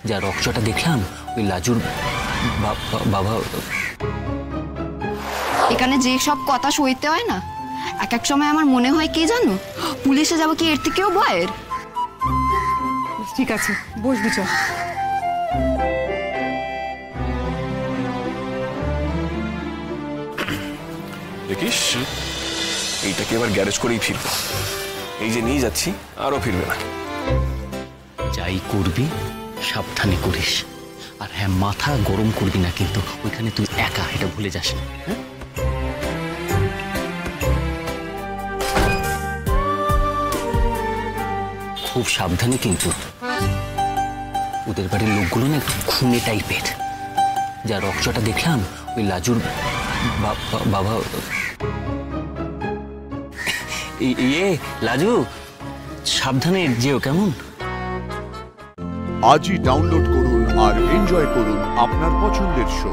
যা রক্তটা দেখলাম ওই লাজুর বাবা। এখানে যে সব কথা সইতে হয় না, এক এক সময় আমার মনে হয় কি জানো, পুলিশে যাবো কি এর থেকেও ভয়ের। ঠিক আছে, বসবি চ। দেখিস, এইটাকে এবার গ্যারেজ করেই ফিরবো। এই যে নিয়ে যাচ্ছি, আরো ফিরবে না। যাই করবি সাবধানে করিস, আর হ্যাঁ মাথা গরম করবি না কিন্তু। ওইখানে তুই একা, এটা ভুলে যাস না। হ্যাঁ, খুব সাবধানে কিন্তু। ওদের বাড়ির লোকগুলো না একটু খুনে টাইপের। যা রক্তটা দেখলাম ওই লাজুর বাবা। ইয়ে লাজু, সাবধানে যেও কেমন। আজই ডাউনলোড করুন আর এনজয় করুন আপনার পছন্দের শো।